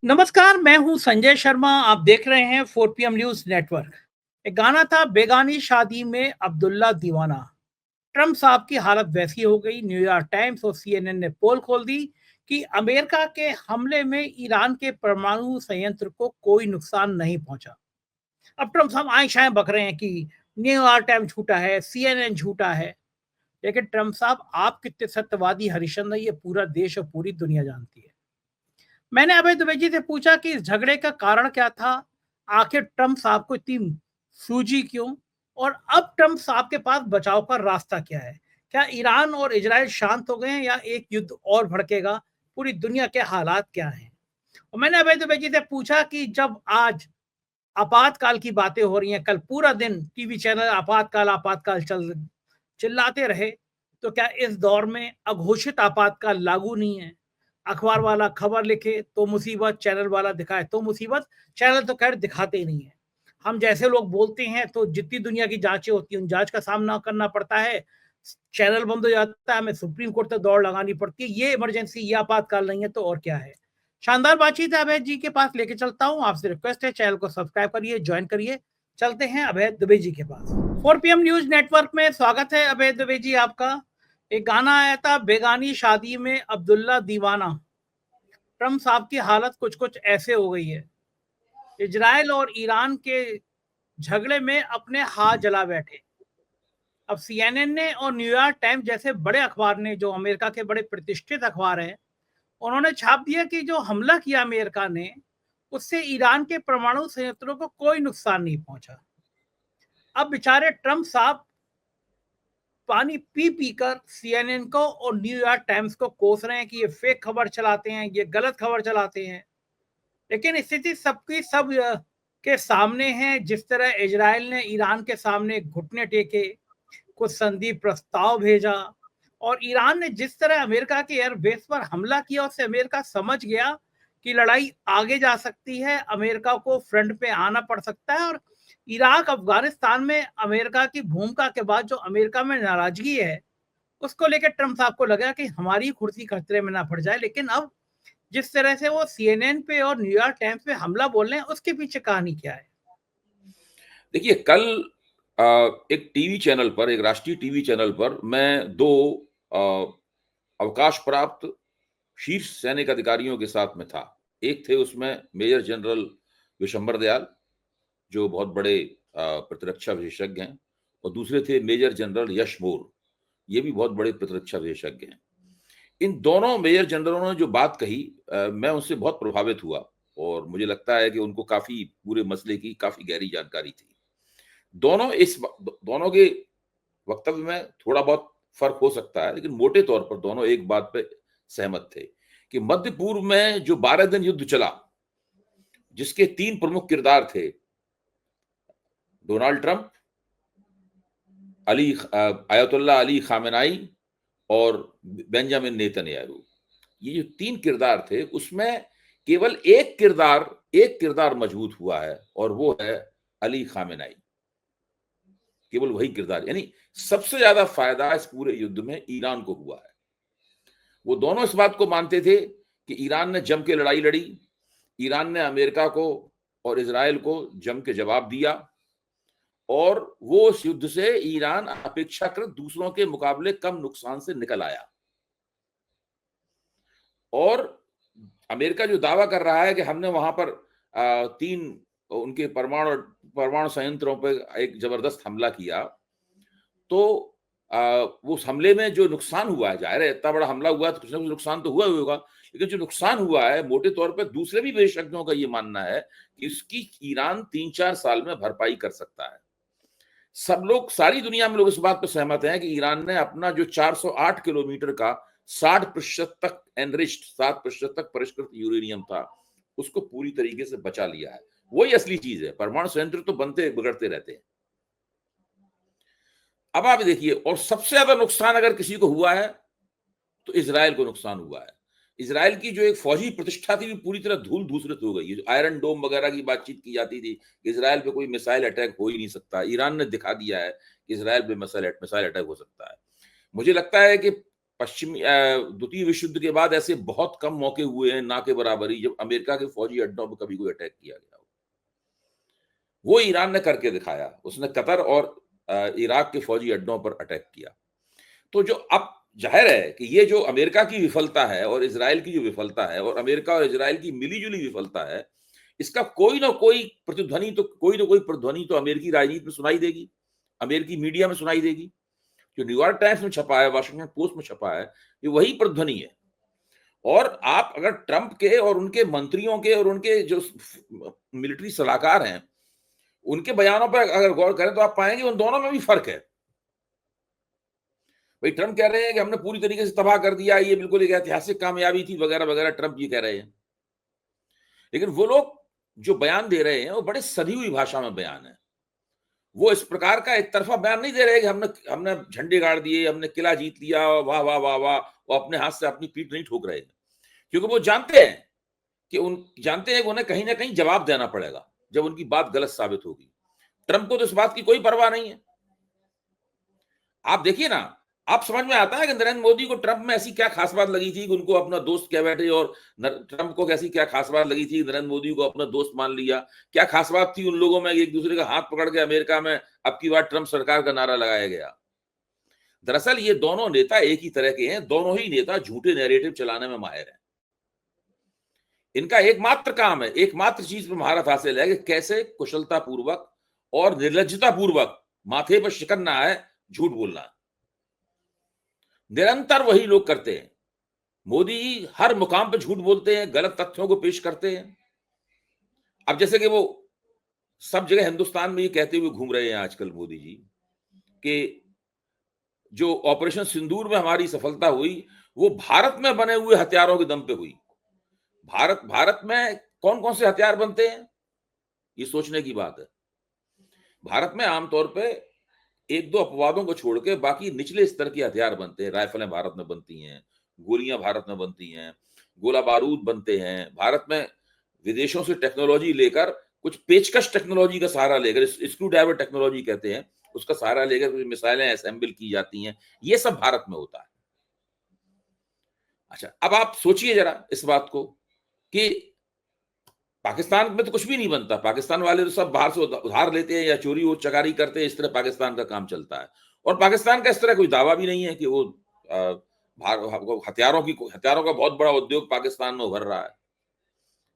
नमस्कार, मैं हूं संजय शर्मा। आप देख रहे हैं 4 PM न्यूज नेटवर्क। एक गाना था, बेगानी शादी में अब्दुल्ला दीवाना। ट्रम्प साहब की हालत वैसी हो गई। न्यूयॉर्क टाइम्स और CNN ने पोल खोल दी कि अमेरिका के हमले में ईरान के परमाणु संयंत्र को कोई नुकसान नहीं पहुंचा। अब ट्रम्प साहब आए शाए बक रहे हैं कि न्यूयॉर्क टाइम्स झूठा है, CNN झूठा है। लेकिन ट्रम्प साहब, आप कितने सत्यवादी हरिश्चंद्र, ये पूरा देश और पूरी दुनिया जानती है। मैंने अभय दुबे जी से पूछा कि इस झगड़े का कारण क्या था। आखिर ट्रम्प साहब को इतनी सूझी क्यों, और अब ट्रम्प साहब के पास बचाव का रास्ता क्या है। क्या ईरान और इजराइल शांत हो गए हैं या एक युद्ध और भड़केगा। पूरी दुनिया के हालात क्या हैं। और मैंने अभय दुबे जी से पूछा कि जब आज आपातकाल की बातें हो रही हैं, कल पूरा दिन टीवी चैनल आपातकाल आपातकाल चल चिल्लाते रहे, तो क्या इस दौर में अघोषित आपातकाल लागू नहीं है। अखबार वाला खबर लिखे तो मुसीबत, चैनल वाला दिखाए तो मुसीबत। चैनल तो खैर दिखाते ही नहीं है। हम जैसे लोग बोलते हैं तो जितनी दुनिया की जांचें होती हैं, उन जांच का सामना करना पड़ता है। चैनल बंद हो जाता है, हमें सुप्रीम कोर्ट तक दौड़ लगानी पड़ती है। ये इमरजेंसी, ये आपातकाल नहीं है तो और क्या है। शानदार बातचीत है, अभय जी के पास लेके चलता हूँ। आपसे रिक्वेस्ट है, चैनल को सब्सक्राइब करिए, ज्वाइन करिए। चलते हैं अभय दुबे जी के पास। 4 PM न्यूज नेटवर्क में स्वागत है अभय दुबे जी आपका। एक गाना आया था, बेगानी शादी में अब्दुल्ला दीवाना। ट्रम्प साहब की हालत कुछ कुछ ऐसे हो गई है। इजराइल और ईरान के झगड़े में अपने हाथ जला बैठे। अब CNN ने और न्यूयॉर्क टाइम्स जैसे बड़े अखबार ने, जो अमेरिका के बड़े प्रतिष्ठित अखबार हैं, उन्होंने छाप दिया कि जो हमला किया अमेरिका ने, उससे ईरान के परमाणु संयंत्रों को कोई नुकसान नहीं पहुंचा। अब बेचारे ट्रम्प साहब पानी पी पी कर CNN को और न्यूयॉर्क टाइम्स को कोस रहे हैं कि ये फेक खबर चलाते हैं, ये गलत खबर चलाते हैं। लेकिन स्थिति सबकी सब के सामने है। जिस तरह इजराइल ने ईरान के सामने घुटने टेके, कुछ संधि प्रस्ताव भेजा, और ईरान ने जिस तरह अमेरिका के एयरबेस पर हमला किया, उससे अमेरिका समझ गया कि लड़ाई आगे जा सकती है, अमेरिका को फ्रंट पे आना पड़ सकता है। और इराक अफगानिस्तान में अमेरिका की भूमिका के बाद जो अमेरिका में नाराजगी है, उसको लेकर ट्रम्प साहब को लगा कि हमारी कुर्सी खतरे में ना पड़ जाए। लेकिन अब जिस तरह से वो CNN पे और न्यूयॉर्क टाइम्स पे हमला बोल रहे हैं, उसके पीछे कहानी क्या है। देखिए, कल एक टीवी चैनल पर, एक राष्ट्रीय टीवी चैनल पर मैं दो अ, अवकाश प्राप्त शीर्ष सैनिक अधिकारियों के साथ में था। एक थे उसमें मेजर जनरल विशंबर दयाल, जो बहुत बड़े प्रतिरक्षा विशेषज्ञ हैं, और दूसरे थे मेजर जनरल यश मोर, ये भी बहुत बड़े प्रतिरक्षा विशेषज्ञ हैं। इन दोनों मेजर जनरलों ने जो बात कही, मैं उनसे बहुत प्रभावित हुआ, और मुझे लगता है कि उनको काफी पूरे मसले की काफी गहरी जानकारी थी। दोनों के वक्तव्य में थोड़ा बहुत फर्क हो सकता है, लेकिन मोटे तौर पर दोनों एक बात पे सहमत थे कि मध्य पूर्व में जो 12 दिन युद्ध चला, जिसके 3 प्रमुख किरदार थे, डोनाल्ड ट्रंप, अयतुल्ला अली खामेनाई और बेंजामिन नेतन्याहू, ये जो 3 किरदार थे, उसमें केवल एक किरदार मजबूत हुआ है, और वो है अली खामेनाई। केवल वही किरदार, यानी सबसे ज्यादा फायदा इस पूरे युद्ध में ईरान को हुआ है। वो दोनों इस बात को मानते थे कि ईरान ने जम के लड़ाई लड़ी, ईरान ने अमेरिका को और इजराइल को जम के जवाब दिया, और वो इस युद्ध से ईरान अपेक्षाकृत दूसरों के मुकाबले कम नुकसान से निकल आया। और अमेरिका जो दावा कर रहा है कि हमने वहां पर 3 उनके परमाणु संयंत्रों पर एक जबरदस्त हमला किया, तो वो उस हमले में जो नुकसान हुआ है, जाहिर है इतना बड़ा हमला हुआ है तो कुछ ना कुछ नुकसान तो हुआ ही होगा, लेकिन जो नुकसान हुआ है, मोटे तौर पर दूसरे भी विशेषज्ञों का ये मानना है कि इसकी ईरान 3-4 साल में भरपाई कर सकता है। सब लोग, सारी दुनिया में लोग इस बात पर सहमत हैं कि ईरान ने अपना जो 408 किलोमीटर का 60% तक एनरिच्ड, 7% तक परिष्कृत यूरेनियम था, उसको पूरी तरीके से बचा लिया है। वही असली चीज है। परमाणु संयंत्र तो बनते बिगड़ते रहते हैं। अब आप देखिए, और सबसे ज्यादा नुकसान अगर किसी को हुआ है तो इसराइल को नुकसान हुआ है। इसराइल की जो एक फौजी प्रतिष्ठा थी, वो पूरी तरह धूल धूसरित हो गई है। जो आयरन डोम वगैरह की बातचीत की जाती थी, इसराइल पे कोई मिसाइल अटैक हो ही नहीं सकता, ईरान ने दिखा दिया है कि इसराइल पे मिसाइल अटैक हो सकता है। मुझे लगता है कि पश्चिमी द्वितीय विश्व युद्ध के बाद ऐसे बहुत कम मौके हुए हैं, ना के बराबरी, जब अमेरिका के फौजी अड्डों पर कभी कोई अटैक किया गया। वो ईरान ने करके दिखाया। उसने कतर और इराक के फौजी अड्डों पर अटैक किया। तो जो अब जाहिर है कि ये जो अमेरिका की विफलता है और इजराइल की जो विफलता है और अमेरिका और इजराइल की मिली-जुली विफलता है, इसका कोई ना कोई प्रतिध्वनि तो अमेरिकी राजनीति में सुनाई देगी, अमेरिकी मीडिया में सुनाई देगी। जो न्यूयॉर्क टाइम्स में छपा है, वाशिंगटन पोस्ट में छपा है, ये वही प्रतिध्वनि है। और आप अगर ट्रंप के और उनके मंत्रियों के और उनके जो मिलिट्री सलाहकार हैं, उनके बयानों पर अगर गौर करें तो आप पाएंगे उन दोनों में भी फर्क है। भाई ट्रंप कह रहे हैं कि हमने पूरी तरीके से तबाह कर दिया, ये बिल्कुल एक ऐतिहासिक कामयाबी थी वगैरह वगैरह, ट्रंप ये कह रहे हैं। लेकिन वो लोग जो बयान दे रहे हैं वो बड़े सधी हुई भाषा में बयान है। वो इस प्रकार का एक तरफा बयान नहीं दे रहे कि हमने झंडे गाड़ दिए, हमने किला जीत लिया, वाह वाह वाह वाह, वो अपने हाथ से अपनी पीठ नहीं ठोक रहे, क्योंकि वो जानते हैं कि उन्हें कहीं ना कहीं जवाब देना पड़ेगा जब उनकी बात गलत साबित होगी। ट्रंप को तो इस बात की कोई परवाह नहीं है। आप देखिए ना, आप समझ में आता है कि नरेंद्र मोदी को ट्रंप में ऐसी क्या खास बात लगी थी कि उनको अपना दोस्त कह बैठे, और ट्रंप को कैसी क्या खास बात लगी थी नरेंद्र मोदी को अपना दोस्त मान लिया। क्या खास बात थी उन लोगों में एक दूसरे का हाथ पकड़ के अमेरिका में अब की बार ट्रंप सरकार का नारा लगाया गया। दरअसल ये दोनों नेता एक ही तरह के हैं, दोनों ही नेता झूठे नैरेटिव चलाने में माहिर हैं। इनका एकमात्र काम है, एकमात्र चीज पर महारत हासिल है कि कैसे कुशलता पूर्वक और निर्लज्जता पूर्वक माथे पर शिकन ना आए झूठ बोलना। निरंतर वही लोग करते हैं। मोदी हर मुकाम पर झूठ बोलते हैं, गलत तथ्यों को पेश करते हैं। अब जैसे कि वो सब जगह हिंदुस्तान में ये कहते हुए घूम रहे हैं आजकल मोदी जी कि जो ऑपरेशन सिंदूर में हमारी सफलता हुई वो भारत में बने हुए हथियारों के दम पे हुई। भारत में कौन कौन से हथियार बनते हैं, ये सोचने की बात है। भारत में आमतौर पे एक दो अपवादों को छोड़ के बाकी निचले स्तर के हथियार बनते हैं। राइफलें भारत में बनती हैं, गोलियां भारत में बनती हैं, गोला बारूद बनते हैं भारत में। विदेशों से टेक्नोलॉजी लेकर, कुछ पेचकश टेक्नोलॉजी का सहारा लेकर, स्क्रू ड्राइवर टेक्नोलॉजी कहते हैं, उसका सहारा लेकर कुछ मिसाइलें असेंबल की जाती हैं। ये सब भारत में होता है। अच्छा, अब आप सोचिए जरा इस बात को कि पाकिस्तान में तो कुछ भी नहीं बनता। पाकिस्तान वाले तो सब बाहर से उधार लेते हैं या चोरी और चकारी करते हैं। इस तरह पाकिस्तान का काम चलता है। और पाकिस्तान का इस तरह कोई दावा भी नहीं है कि वो हथियारों का बहुत बड़ा उद्योग पाकिस्तान में उभर रहा है,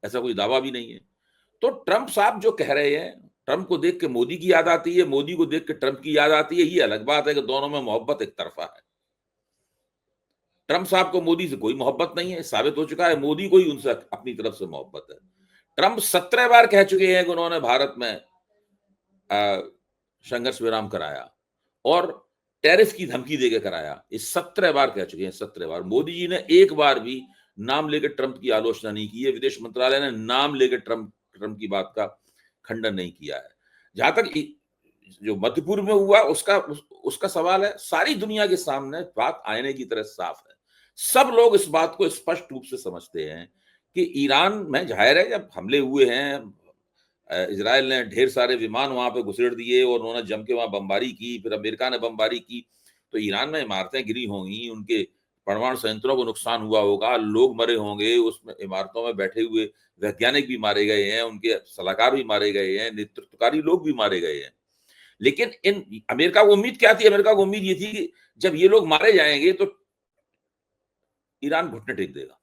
ऐसा कोई दावा भी नहीं है। तो ट्रंप साहब जो कह रहे हैं, ट्रंप को देख के मोदी की याद आती है, मोदी को देख के ट्रंप की याद आती है, ये अलग बात है कि दोनों में मोहब्बत एक तरफा है। ट्रंप साहब को मोदी से कोई मोहब्बत नहीं है, साबित हो चुका है। मोदी को ही उनसे अपनी तरफ से मोहब्बत है। ट्रंप 17 बार कह चुके हैं कि उन्होंने भारत में संघर्ष विराम कराया और टैरिफ की धमकी देकर कराया। इस 17 बार कह चुके हैं, 17 बार। मोदी जी ने एक बार भी नाम लेकर ट्रंप की आलोचना नहीं की है। विदेश मंत्रालय ने नाम लेकर ट्रंप की बात का खंडन नहीं किया है। जहां तक जो मध्य पूर्व में हुआ उसका सवाल है, सारी दुनिया के सामने बात आईने की तरह साफ है। सब लोग इस बात को स्पष्ट रूप से समझते हैं कि ईरान में जाहिर है जब हमले हुए हैं, इजराइल ने ढेर सारे विमान वहां पे घुसेड़ दिए और उन्होंने जम के वहां बमबारी की, फिर अमेरिका ने बमबारी की, तो ईरान में इमारतें गिरी होंगी, उनके परमाणु संयंत्रों को नुकसान हुआ होगा, लोग मरे होंगे, उसमें इमारतों में बैठे हुए वैज्ञानिक भी मारे गए हैं, उनके सलाहकार भी मारे गए हैं, नेतृत्वकारी लोग भी मारे गए हैं। लेकिन अमेरिका को उम्मीद क्या थी? अमेरिका को उम्मीद ये थी कि जब ये लोग मारे जाएंगे तो ईरान घुटने टेक देगा।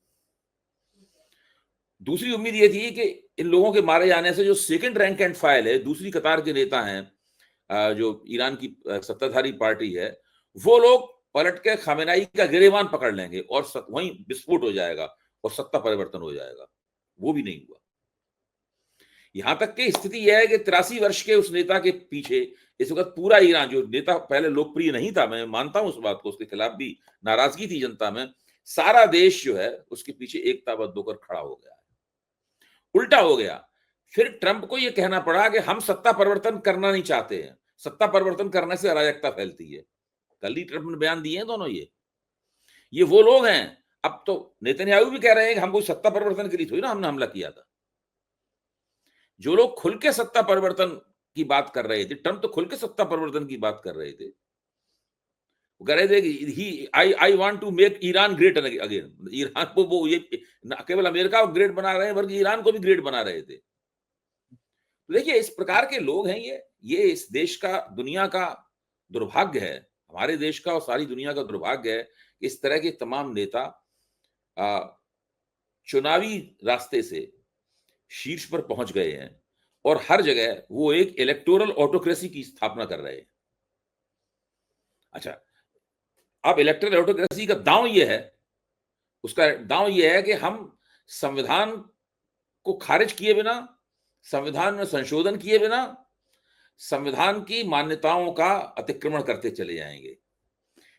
दूसरी उम्मीद ये थी कि इन लोगों के मारे जाने से जो सेकंड रैंक एंड फाइल है, दूसरी कतार के नेता हैं, जो ईरान की सत्ताधारी पार्टी है, वो लोग पलट के खामेनेई का गिरेबान पकड़ लेंगे और वहीं विस्फोट हो जाएगा और सत्ता परिवर्तन हो जाएगा। वो भी नहीं हुआ। यहां तक कि स्थिति यह है कि 83 वर्ष के उस नेता के पीछे इस वक्त पूरा ईरान, जो नेता पहले लोकप्रिय नहीं था, मैं मानता हूं उस बात को, उसके खिलाफ भी नाराजगी थी जनता में, सारा देश जो है उसके पीछे एकताबद्ध होकर खड़ा हो गया है। उल्टा हो गया। फिर ट्रंप को यह कहना पड़ा कि हम सत्ता परिवर्तन करना नहीं चाहते हैं, सत्ता परिवर्तन करने से अराजकता फैलती है। कल ही ट्रंप ने बयान दिए हैं दोनों। ये वो लोग हैं। अब तो नेतन्याहू भी कह रहे हैं कि हम कोई सत्ता परिवर्तन के लिए थोड़ी ना हमने हमला किया था। जो लोग खुल के सत्ता परिवर्तन की बात कर रहे थे, ट्रंप तो खुल के सत्ता परिवर्तन की बात कर रहे थे, वो कह रहे थे कि I want to make Iran great again. Iran को वो ये न केवल अमेरिका को ग्रेट बना रहे हैं बल्कि ईरान को भी ग्रेट बना रहे थे। तो देखिए इस प्रकार के लोग हैं ये इस देश का, दुनिया का दुर्भाग्य है, हमारे देश का और सारी दुनिया का दुर्भाग्य है कि इस तरह के तमाम नेता चुनावी रास्ते से शीर्ष पर पहुंच गए हैं और हर जगह वो एक इलेक्टोरल ऑटोक्रेसी की स्थापना कर रहे हैं। अच्छा, अब इलेक्टोरल ऑटोक्रेसी का दांव ये है, उसका दांव ये है कि हम संविधान को खारिज किए बिना, संविधान में संशोधन किए बिना संविधान की मान्यताओं का अतिक्रमण करते चले जाएंगे।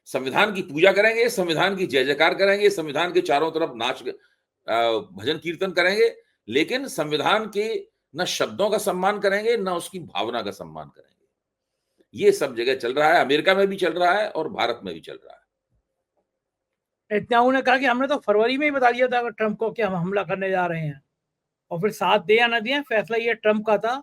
संविधान की पूजा करेंगे, संविधान की जय जयकार करेंगे, संविधान के चारों तरफ नाच भजन कीर्तन करेंगे, लेकिन संविधान के न शब्दों का सम्मान करेंगे न उसकी भावना का सम्मान करेंगे। ये सब जगह चल रहा है, अमेरिका में भी चल रहा है और भारत में भी चल रहा है। नेतन्याहू ने कहा कि हमने तो फरवरी में ही बता दिया था ट्रंप को कि हम हमला करने जा रहे हैं, और फिर साथ दे या न दिए फैसला ये ट्रंप का था।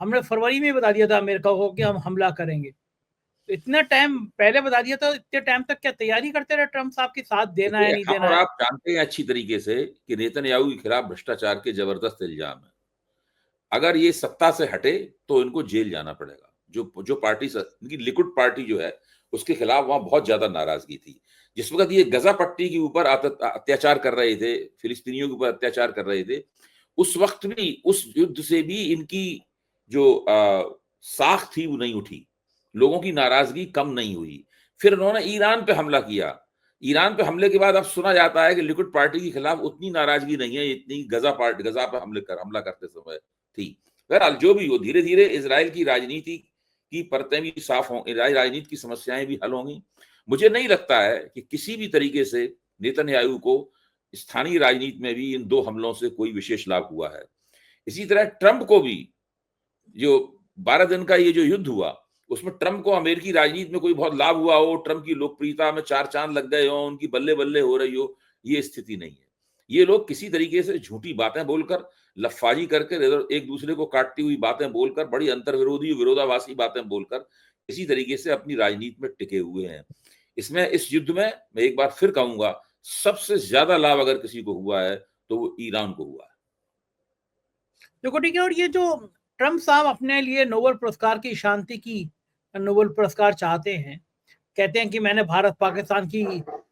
हमने फरवरी में ही बता दिया था अमेरिका को कि हम हमला करेंगे। तो इतना टाइम पहले बता दिया था, इतने टाइम तक क्या तैयारी करते रहे ट्रंप साहब की साथ देना है नहीं हम देना और है? आप जानते हैं अच्छी तरीके से कि नेतन्याहू के खिलाफ भ्रष्टाचार के जबरदस्त इल्जाम है। अगर ये सत्ता से हटे तो इनको जेल जाना पड़ेगा। जो पार्टी इनकी लिकुड पार्टी जो है उसके खिलाफ वहां बहुत ज्यादा नाराजगी थी। जिस वक्त ये गजा पट्टी के ऊपर अत्याचार कर रहे थे, फिलिस्तीनियों के ऊपर अत्याचार कर रहे थे, उस वक्त भी, उस युद्ध से भी इनकी जो साख थी वो नहीं उठी, लोगों की नाराजगी कम नहीं हुई। फिर उन्होंने ईरान पे हमला किया। ईरान पे हमले के बाद अब सुना जाता है कि लिकुड पार्टी के खिलाफ उतनी नाराजगी नहीं है इतनी गजा पर हमला करते समय थी। बहरहाल जो भी हो, धीरे धीरे इजराइल की राजनीति की परतें भी साफ हों, राजनीति की समस्याएं भी हल होंगी। मुझे नहीं लगता है कि किसी भी तरीके से नेतन्याहू को स्थानीय राजनीति में भी इन दो हमलों से कोई विशेष लाभ हुआ है। इसी तरह ट्रंप को भी जो 12 दिन का ये जो युद्ध हुआ उसमें ट्रंप को अमेरिकी राजनीति में कोई बहुत लाभ हुआ हो, ट्रंप की लोकप्रियता में 4 चांद लग गए हो, उनकी बल्ले बल्ले हो रही हो, ये स्थिति नहीं है। ये लोग किसी तरीके से झूठी बातें बोलकर, लफाजी करके, एक दूसरे को काटती हुई बातें बोलकर, बड़ी अंतर्विरोधी विरोधाभासी बातें बोलकर इसी तरीके से अपनी राजनीति में टिके हुए हैं। इसमें, इस युद्ध में मैं एक बार फिर कहूंगा, सबसे ज्यादा लाभ अगर किसी को हुआ है तो वो ईरान को हुआ है। देखो ठीक है, और ये जो ट्रंप साहब अपने लिए नोबेल पुरस्कार की शांति की नोबेल पुरस्कार चाहते हैं, कहते हैं कि मैंने भारत पाकिस्तान की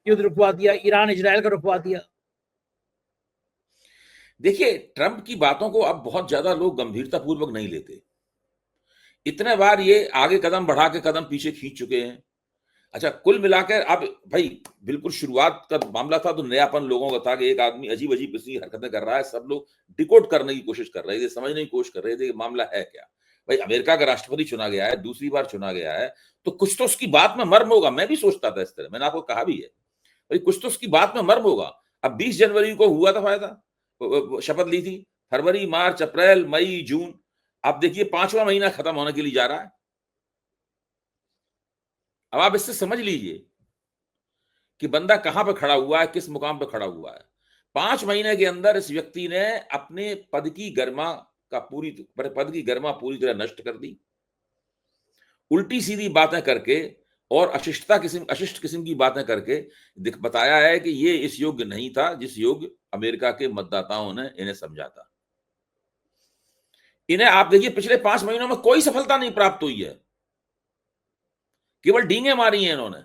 युद्ध रुकवा दिया, ईरान इजराइल का रुकवा दिया। देखिए, ट्रंप की बातों को अब बहुत ज्यादा लोग गंभीरता पूर्वक नहीं लेते। इतने बार ये आगे कदम बढ़ा के कदम पीछे खींच चुके हैं। अच्छा, कुल मिलाकर अब भाई बिल्कुल शुरुआत का मामला था तो नयापन लोगों का था कि एक आदमी अजीब अजीब किस्म हरकतें कर रहा है, सब लोग डिकोड करने की कोशिश कर रहे थे, समझने की कोशिश कर रहे थे कि मामला है क्या। भाई अमेरिका का राष्ट्रपति चुना गया है, दूसरी बार चुना गया है, तो कुछ तो उसकी बात में मर्म होगा। मैं भी सोचता था इस तरह, मैंने आपको कहा भी है भाई कुछ तो उसकी बात में मर्म होगा। अब 20 जनवरी को हुआ था फायदा, शपथ ली थी, फरवरी, मार्च, अप्रैल, मई, जून, आप देखिए 5वां महीना खत्म होने के लिए जा रहा है। अब आप इससे समझ लीजिए कि बंदा कहां पर खड़ा हुआ है, किस मुकाम पर खड़ा हुआ है। 5 महीने के अंदर इस व्यक्ति ने अपने पद की गरिमा पूरी तरह नष्ट कर दी, उल्टी सीधी बातें करके और अशिष्ट किस्म की बातें करके बताया है कि ये इस योग्य नहीं था जिस योग्य अमेरिका के मतदाताओं ने इन्हें समझा था। इन्हें आप देखिए पिछले 5 महीनों में कोई सफलता नहीं प्राप्त हुई है, केवल डींगे मारी हैं इन्होंने।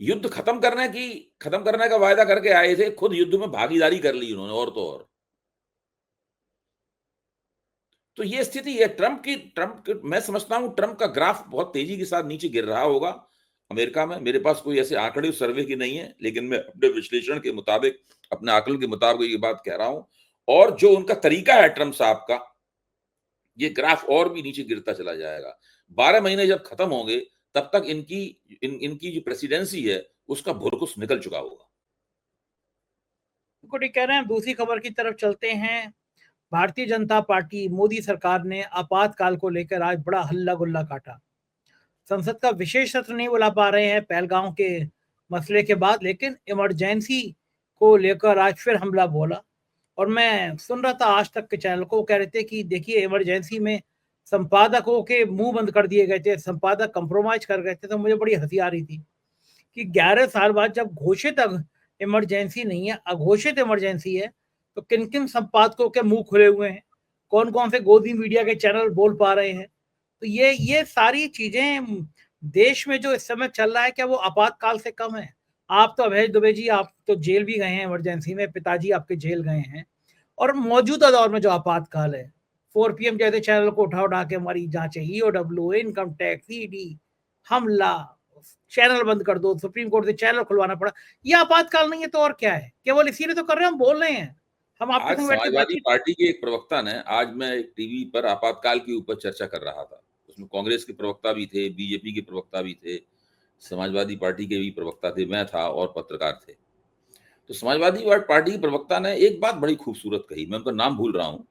युद्ध खत्म करने का वायदा करके आए थे, खुद युद्ध में भागीदारी कर ली उन्होंने, और तो और। तो ये स्थिति है मैं समझता हूं ट्रंप का ग्राफ बहुत तेजी के साथ नीचे गिर रहा होगा अमेरिका में। मेरे पास कोई ऐसे आंकड़े उस सर्वे की नहीं है, लेकिन मैं अपने विश्लेषण के मुताबिक, अपने आकलन के मुताबिक ये बात कह रहा हूं। और जो उनका तरीका है ट्रंप साहब का, ये ग्राफ और भी नीचे गिरता चला जाएगा। 12 महीने जब खत्म होंगे तब तक इनकी जो प्रेसिडेंसी है उसका भुरकुस निकल चुका होगा। कह रहे हैं। दूसरी खबर की तरफ चलते हैं। भारतीय जनता पार्टी, मोदी सरकार ने आपातकाल को लेकर आज बड़ा हल्ला गुल्ला काटा। संसद का विशेष सत्र नहीं बुला पा रहे हैं पहलगांव के मसले के बाद, लेकिन इमरजेंसी को लेकर आज फिर हमला बोला। और मैं सुन रहा था आज तक के चैनल को, कह रहे थे कि देखिए इमरजेंसी में संपादकों के मुंह बंद कर दिए गए थे, संपादक कंप्रोमाइज कर गए थे, तो मुझे बड़ी हंसी आ रही थी कि 11 साल बाद जब घोषित इमरजेंसी नहीं है, अघोषित इमरजेंसी है, तो किन किन संपादकों के मुंह खुले हुए हैं, कौन कौन से गोदी मीडिया के चैनल बोल पा रहे हैं। तो ये सारी चीजें देश में जो इस समय चल रहा है, क्या वो आपातकाल से कम है? आप तो अभय दुबे जी, आप तो जेल भी गए हैं इमरजेंसी में, पिताजी आपके जेल गए हैं, और मौजूदा दौर में जो आपातकाल है, 4 PM जैसे चैनल को उठा उठा के हमारी जांचें, ईओडब्ल्यू, इनकम टैक्स, ईडी, हमला, चैनल बंद कर दो, सुप्रीम कोर्ट से चैनल खुलवाना पड़ा। ये आपातकाल नहीं है तो और क्या है? केवल इसीलिए तो कर रहे हैं, हम बोल रहे हैं, हम आपके आज संग बैठ के समाजवादी बातचीत। पार्टी के एक प्रवक्ता ने, आज मैं एक टीवी पर आपातकाल के ऊपर चर्चा कर रहा था, उसमें कांग्रेस के प्रवक्ता भी थे, बीजेपी के प्रवक्ता भी थे, समाजवादी पार्टी के भी प्रवक्ता थे, मैं था और पत्रकार थे। तो समाजवादी पार्टी के प्रवक्ता ने एक बात बड़ी खूबसूरत कही, मैं उनका नाम भूल रहा हूँ,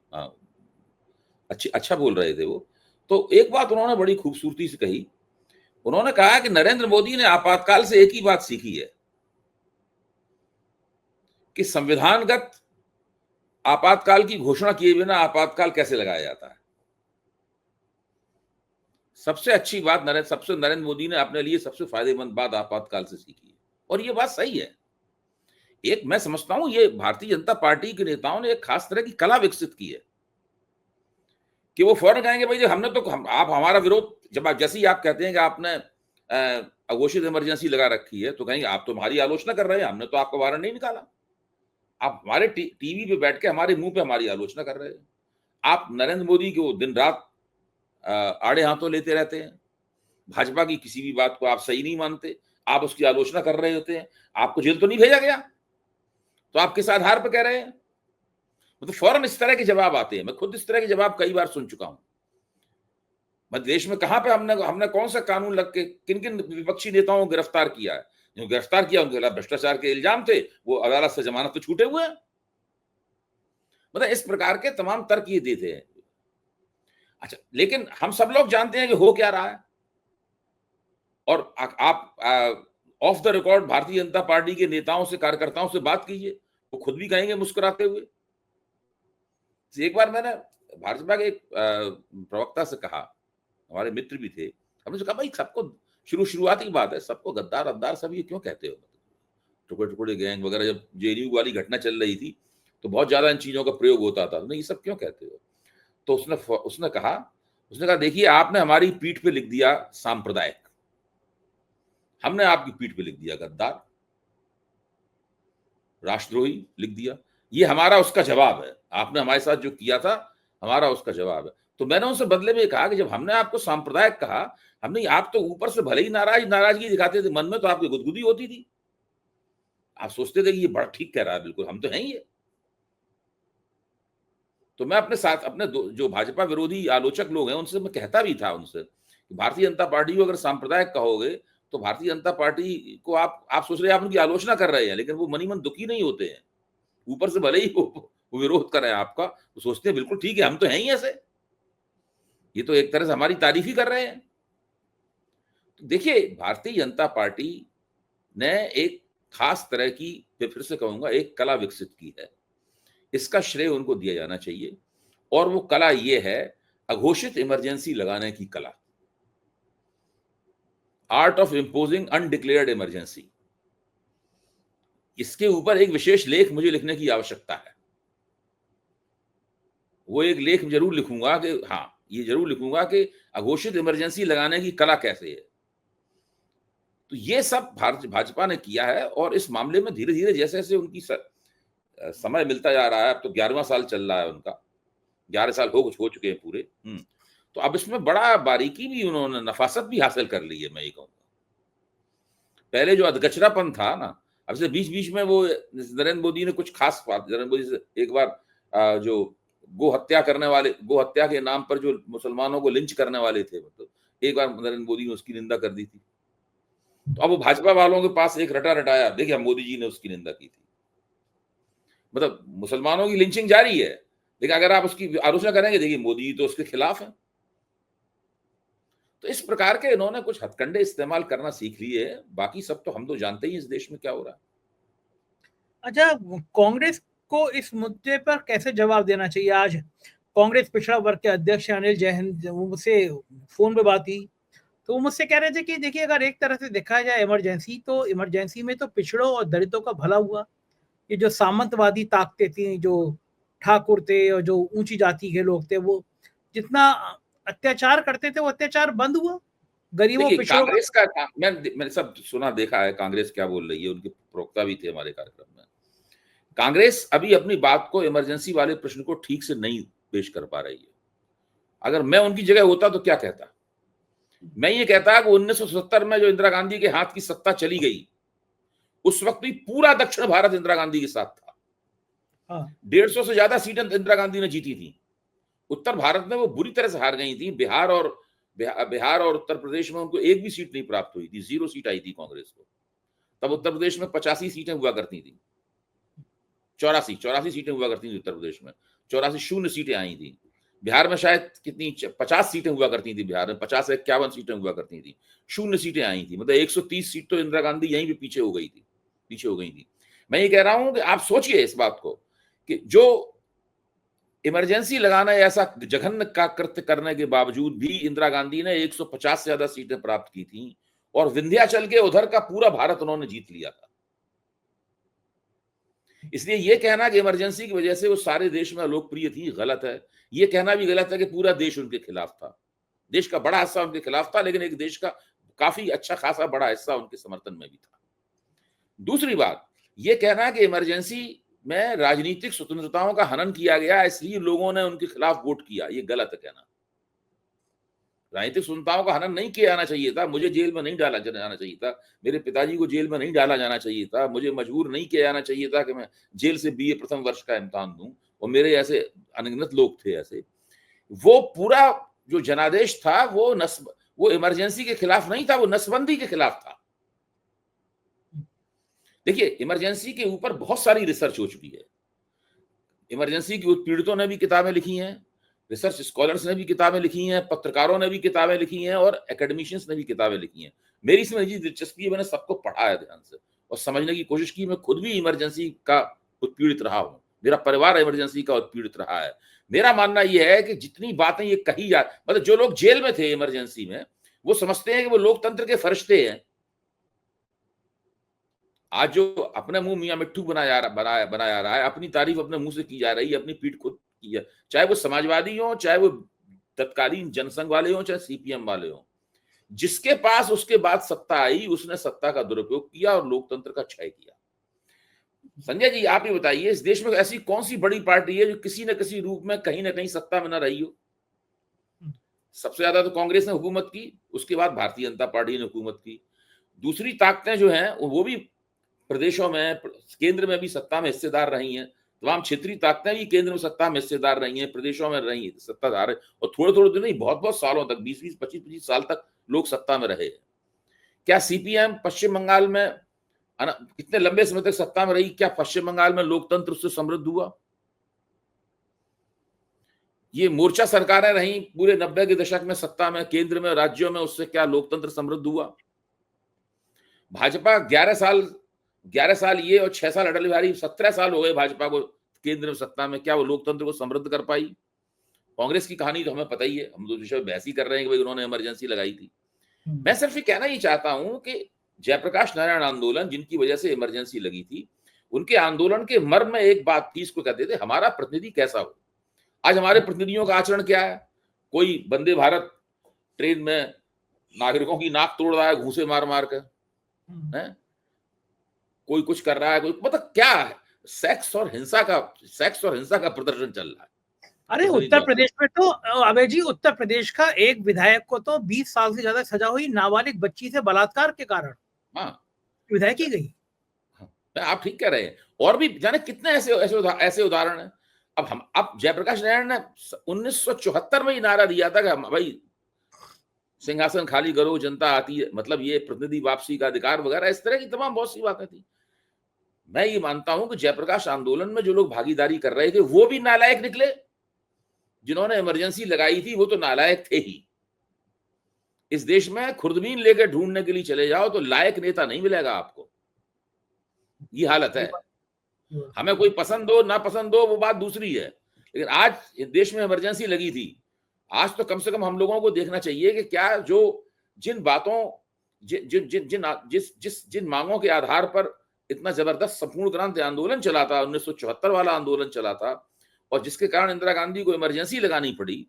अच्छा बोल रहे थे वो। तो एक बात उन्होंने बड़ी खूबसूरती से कही, उन्होंने कहा कि नरेंद्र मोदी ने आपातकाल से एक ही बात सीखी है कि संविधानगत आपातकाल की घोषणा किए बिना आपातकाल कैसे लगाया जाता है। सबसे अच्छी बात नरेंद्र मोदी ने अपने लिए सबसे फायदेमंद बात आपातकाल से सीखी है, और ये बात सही है। एक मैं समझता हूं ये भारतीय जनता पार्टी के नेताओं ने एक खास तरह की कला विकसित की है कि वो फौरन कहेंगे भाई हमने तो आप हमारा विरोध, जब आप जैसे ही आप कहते हैं कि आपने अघोषित इमरजेंसी लगा रखी है, तो कहेंगे आप तो हमारी आलोचना कर रहे हैं, हमने तो आपका वारंट नहीं निकाला, आप हमारे टीवी पे बैठ के हमारे मुंह पे हमारी आलोचना कर रहे हैं। आप नरेंद्र मोदी को दिन रात आड़े हाथों लेते रहते हैं, भाजपा की किसी भी बात को आप सही नहीं मानते, आप उसकी आलोचना कर रहे होते हैं, आपको जेल तो नहीं भेजा गया, तो आप किस आधार पर कह रहे हैं? मतलब फौरन इस तरह के जवाब आते हैं। मैं खुद इस तरह के जवाब कई बार सुन चुका हूं। मध्य देश में कहां पे हमने कौन सा कानून लग के किन किन विपक्षी नेताओं को गिरफ्तार किया है? जो गिरफ्तार किया उनके खिलाफ भ्रष्टाचार के इल्जाम थे, वो अदालत से जमानत तो छूटे हुए हैं। मतलब इस प्रकार के तमाम तर्क ये देते हैं। अच्छा, लेकिन हम सब लोग जानते हैं कि हो क्या रहा है, और आप of the record Bharatiya Janata party के नेताओं से, कार्यकर्ताओं से बात कीजिए, वो खुद भी कहेंगे मुस्कुराते हुए। एक बार मैंने भाजपा के एक प्रवक्ता से कहा, हमारे मित्र भी थे, हमने कहा भाई सबको शुरुआत की बात है, सबको गद्दार अद्दार सब ये क्यों कहते हो? टुकड़े टुकड़े गैंग वगैरह, जब जेएनयू वाली घटना चल रही थी तो बहुत ज्यादा इन चीजों का प्रयोग होता था, नहीं ये सब क्यों कहते हो? तो उसने कहा देखिए आपने हमारी पीठ पे लिख दिया सांप्रदायिक, हमने आपकी पीठ पे लिख दिया गद्दार, राष्ट्रद्रोही लिख दिया, ये हमारा उसका जवाब है, आपने हमारे साथ जो किया था हमारा उसका जवाब है। तो मैंने उनसे बदले में कहा कि जब हमने आपको सांप्रदायिक कहा, हमने, आप तो ऊपर से भले ही नाराजगी दिखाते थे, मन में तो आपकी गुदगुदी होती थी, आप सोचते थे कि ये बड़ा ठीक कह रहा है, बिल्कुल हम तो हैं ये। तो मैं अपने साथ अपने जो भाजपा विरोधी आलोचक लोग हैं उनसे मैं कहता भी था उनसे कि भारतीय जनता पार्टी को अगर सांप्रदायिक कहोगे तो भारतीय जनता पार्टी को आप सोच रहे हैं आप उनकी आलोचना कर रहे हैं, लेकिन वो मनी मन दुखी नहीं होते हैं, ऊपर से भले ही वो विरोध कर रहे हैं आपका, वो सोचते हैं बिल्कुल ठीक है, हम तो हैं ही ऐसे, ये तो एक तरह से हमारी तारीफ ही कर रहे हैं। तो देखिए भारतीय जनता पार्टी ने एक खास तरह की, फिर से कहूंगा, एक कला विकसित की है, इसका श्रेय उनको दिया जाना चाहिए, और वो कला ये है अघोषित इमरजेंसी लगाने की कला, art of imposing undeclared emergency. इसके ऊपर एक विशेष लेख मुझे लिखने की आवश्यकता है, वो एक लेख जरूर लिखूंगा कि हाँ, ये जरूर लिखूंगा कि अघोषित इमरजेंसी लगाने की कला कैसे है। तो ये सब भाजपा ने किया है, और इस मामले में धीरे धीरे जैसे जैसे उनकी समय मिलता जा रहा है, अब तो 11वां साल चल रहा है उनका, 11 साल हो चुके हैं पूरे। तो अब इसमें बड़ा बारीकी भी उन्होंने, नफासत भी हासिल कर ली है, मैं ये कहूँगा। पहले जो अधगचरापन था ना, अब से बीच बीच में वो नरेंद्र मोदी ने कुछ खास बात, नरेंद्र मोदी से एक बार जो गो हत्या के नाम पर जो मुसलमानों को लिंच करने वाले थे, मतलब एक बार नरेंद्र मोदी ने उसकी निंदा कर दी थी, तो अब वो भाजपा वालों के पास एक रटा रटाया, देखिए मोदी जी ने उसकी निंदा की थी, मतलब मुसलमानों की लिंचिंग जारी है, लेकिन अगर आप उसकी आलोचना करेंगे, देखिए मोदी जी तो उसके खिलाफ है। तो इस प्रकार के इन्होंने कुछ हथकंडे इस्तेमाल करना सीख लिए, बाकी सब तो हम तो जानते ही इस देश में क्या हो रहा है। अच्छा, कांग्रेस को इस मुद्दे पर कैसे जवाब देना चाहिए? आज कांग्रेस पिछड़ा वर्ग के अध्यक्ष अनिल जैन, वो मुझसे फोन पे बात हुई, तो वो मुझसे कह रहे थे कि देखिए, अगर एक तरह से देखा जाए इमरजेंसी, तो इमरजेंसी में तो पिछड़ों और दलितों का भला हुआ। ये जो सामंतवादी ताकतें थी, जो ठाकुर थे और जो ऊंची जाति के लोग थे, वो जितना अत्याचार करते थे वो अत्याचार बंद हुआ। गरीबों देखिए, पिछड़ों कांग्रेस का मैंने सब सुना देखा है, कांग्रेस क्या बोल रही है, उनके प्रवक्ता भी थे हमारे कार्यक्रम में। कांग्रेस अभी अपनी बात को, इमरजेंसी वाले प्रश्न को ठीक से नहीं पेश कर पा रही है। अगर मैं उनकी जगह होता तो क्या कहता? मैं ये कहता कि 1970 में जो इंदिरा गांधी के हाथ की सत्ता चली गई, उस वक्त भी पूरा दक्षिण भारत इंदिरा गांधी के साथ था। हाँ। 150 से ज्यादा सीटें इंदिरा गांधी ने जीती थी। उत्तर भारत में वो बुरी तरह से हार गई थी। बिहार और उत्तर प्रदेश में उनको एक भी सीट नहीं प्राप्त हुई थी, 0 सीट आई थी कांग्रेस को। तब उत्तर प्रदेश में 85 सीटें हुआ करती थी, 84 सीटें हुआ करती थी उत्तर प्रदेश में, 84 शून्य सीटें आई थी। बिहार में शायद कितनी 50 सीटें हुआ करती थी, बिहार में 50 से 51 सीटें हुआ करती थी, शून्य सीटें आई थी। मतलब 130 सीट तो इंदिरा गांधी यहीं भी पीछे हो गई थी। मैं ये कह रहा हूं कि आप सोचिए इस बात को कि जो इमरजेंसी लगाना ऐसा जघन्य का कृत्य करने के बावजूद भी इंदिरा गांधी ने 150 से ज्यादा सीटें प्राप्त की थी, और विंध्याचल के उधर का पूरा भारत उन्होंने जीत लिया था। इसलिए ये कहना कि इमरजेंसी की वजह से वो सारे देश में लोकप्रिय थी, गलत है। ये कहना भी गलत है कि पूरा देश उनके खिलाफ था। देश का बड़ा हिस्सा उनके खिलाफ था, लेकिन एक देश का काफी अच्छा खासा बड़ा हिस्सा उनके समर्थन में भी था। दूसरी बात, ये कहना कि इमरजेंसी में राजनीतिक स्वतंत्रताओं का हनन किया गया, इसलिए लोगों ने उनके खिलाफ वोट किया, ये गलत है कहना। राजनीतिक स्वतंत्रताओं का हनन नहीं किया जाना चाहिए था। मुझे जेल में नहीं डाला जाना चाहिए था, मेरे पिताजी को जेल में नहीं डाला जाना चाहिए था, मुझे मजबूर नहीं किया जाना चाहिए था कि मैं जेल से बीए प्रथम वर्ष का इम्तिहान दूं, और मेरे ऐसे अनगिनत लोग थे ऐसे। वो पूरा जो जनादेश था वो इमरजेंसी के खिलाफ नहीं था, वो नसबंदी के खिलाफ था। देखिए, इमरजेंसी के ऊपर बहुत सारी रिसर्च हो चुकी है। इमरजेंसी की उत्पीड़ितों ने भी किताबें लिखी हैं, रिसर्च स्कॉलर्स ने भी किताबें लिखी हैं, पत्रकारों ने भी किताबें लिखी हैं, और एकेडमिशियंस ने भी किताबें लिखी हैं। मेरी इसमें जी दिलचस्पी है, मैंने सबको पढ़ा है ध्यान से और समझने की कोशिश की। मैं खुद भी इमरजेंसी का उत्पीड़ित रहा हूं, मेरा परिवार इमरजेंसी का उत्पीड़ित रहा है। मेरा मानना यह है कि जितनी बातें ये कही जा, मतलब जो लोग जेल में थे इमरजेंसी में, वो समझते हैं कि वो लोकतंत्र के फरिश्ते हैं। आज जो अपने मुंह मियां मिट्ठू बनाया रहा है, अपनी तारीफ अपने मुंह से की जा रही है, अपनी पीठ खुद की है, चाहे वो समाजवादी हो, चाहे वो तत्कालीन जनसंघ वाले हो, चाहे सीपीएम वाले हो, जिसके पास उसके बाद सत्ता आई, उसने सत्ता का दुरुपयोग किया और लोकतंत्र का क्षय किया। संजय जी, आप ही बताइए, इस देश में ऐसी कौन सी बड़ी पार्टी है जो किसी न किसी रूप में कहीं ना कहीं सत्ता में न रही हो? सबसे ज्यादा तो कांग्रेस ने हुकूमत की, उसके बाद भारतीय जनता पार्टी ने हुकूमत की। दूसरी ताकतें जो हैं वो भी प्रदेशों में, केंद्र में भी सत्ता में हिस्सेदार रही हैं। तमाम क्षेत्रीय ताकतें भी केंद्र में सत्ता में हिस्सेदार रही हैं, प्रदेशों में रही सत्ताधार है, और थोड़े थोड़े दिन नहीं, बहुत बहुत सालों तक, 20-20, 25-25 साल तक लोग सत्ता में रहे। क्या सीपीएम पश्चिम बंगाल में कितने लंबे समय तक सत्ता में रही? क्या पश्चिम बंगाल में लोकतंत्र उससे समृद्ध हुआ? ये मोर्चा सरकारें रही पूरे 90 के दशक में सत्ता में, केंद्र में, राज्यों में, उससे क्या लोकतंत्र समृद्ध हुआ? भाजपा 11 साल ये और 6 साल अटल बिहारी, 17 साल हो गए भाजपा को केंद्र में सत्ता में, क्या वो लोकतंत्र को समृद्ध कर पाई? कांग्रेस की कहानी तो हमें पता ही है, हम तो विषय बहस ही कर रहे हैं कि भाई उन्होंने इमरजेंसी लगाई थी। मैं सिर्फ ये कहना ही चाहता हूं कि जयप्रकाश नारायण आंदोलन, जिनकी वजह से इमरजेंसी लगी थी, उनके आंदोलन के मर्म में एक बात थी, इसको कहते थे हमारा प्रतिनिधि कैसा हो। आज हमारे प्रतिनिधियों का आचरण क्या है? कोई वंदे भारत ट्रेन में नागरिकों की नाक तोड़ रहा है घूसे मार मार कर, कोई कुछ कर रहा है, कोई मतलब क्या है, सेक्स और हिंसा का प्रदर्शन चल रहा है। अरे उत्तर प्रदेश में तो अभय जी, उत्तर प्रदेश का एक विधायक को तो 20 साल से ज्यादा सजा हुई नाबालिग बच्ची से बलात्कार के कारण। हाँ, विधायक की गई। आप ठीक कह रहे हैं, और भी जाने कितने ऐसे उदाहरण हैं। अब जयप्रकाश नारायण ने 1974 में ही नारा दिया था कि भाई सिंहासन खाली करो, जनता आती है, मतलब ये प्रतिनिधि वापसी का अधिकार वगैरह, इस तरह की तमाम बहुत सी बातें थी। मैं ये मानता हूं कि जयप्रकाश आंदोलन में जो लोग भागीदारी कर रहे थे वो भी नालायक निकले। जिन्होंने इमरजेंसी लगाई थी वो तो नालायक थे ही। इस देश में खुर्दबीन लेकर ढूंढने के लिए चले जाओ तो लायक नेता नहीं मिलेगा आपको, ये हालत है। हमें कोई पसंद हो ना पसंद हो वो बात दूसरी है, लेकिन आज देश में इमरजेंसी लगी थी। आज तो कम से कम हम लोगों को देखना चाहिए कि क्या जो जिन बातों जिन मांगों के आधार पर इतना जबरदस्त संपूर्ण क्रांति आंदोलन चला था, 1974 वाला आंदोलन चला था, और जिसके कारण इंदिरा गांधी को इमरजेंसी लगानी पड़ी,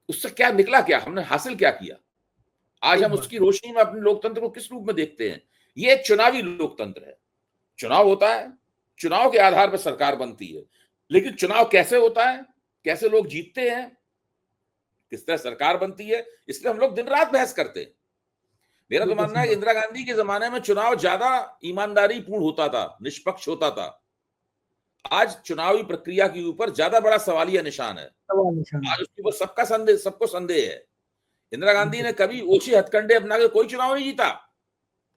उससे क्या निकला, क्या हमने हासिल क्या किया? आज हम उसकी रोशनी में अपने लोकतंत्र को किस रूप में देखते हैं? ये एक चुनावी लोकतंत्र है। चुनाव होता है, चुनाव के आधार पर सरकार बनती है, लेकिन चुनाव कैसे होता है, कैसे लोग जीतते हैं, किस तरह सरकार बनती है, इसलिए हम लोग दिन रात बहस करते हैं। मेरा तो मानना है कि इंदिरा गांधी के जमाने में चुनाव ज्यादा ईमानदारी पूर्ण होता था, निष्पक्ष होता था। आज चुनावी प्रक्रिया के ऊपर ज्यादा बड़ा सवालिया निशान है। आज उसके ऊपर सबको संदेह है। इंदिरा गांधी ने कभी ओछे हथकंडे अपना के कोई चुनाव नहीं जीता।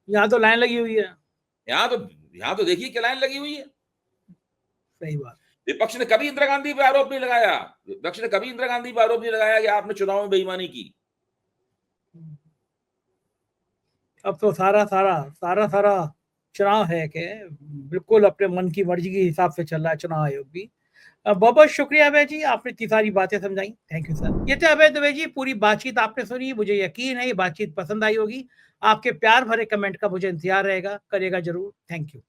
यहाँ तो लाइन लगी हुई है, यहाँ तो देखिए क्या लाइन लगी हुई है। सही बात। विपक्ष ने कभी इंदिरा गांधी पर आरोप नहीं लगाया, कि आपने चुनाव में बेईमानी की। अब तो सारा चुनाव है कि बिल्कुल अपने मन की मर्जी के हिसाब से चल रहा है चुनाव आयोग भी। बहुत बहुत शुक्रिया अभय जी, आपने इतनी सारी बातें समझाई। Thank you sir. ये थे अभय दुबे जी। पूरी बातचीत आपने सुनी, मुझे यकीन है ये बातचीत पसंद आई होगी। आपके प्यार भरे कमेंट का मुझे इंतजार रहेगा, करेगा जरूर। Thank you.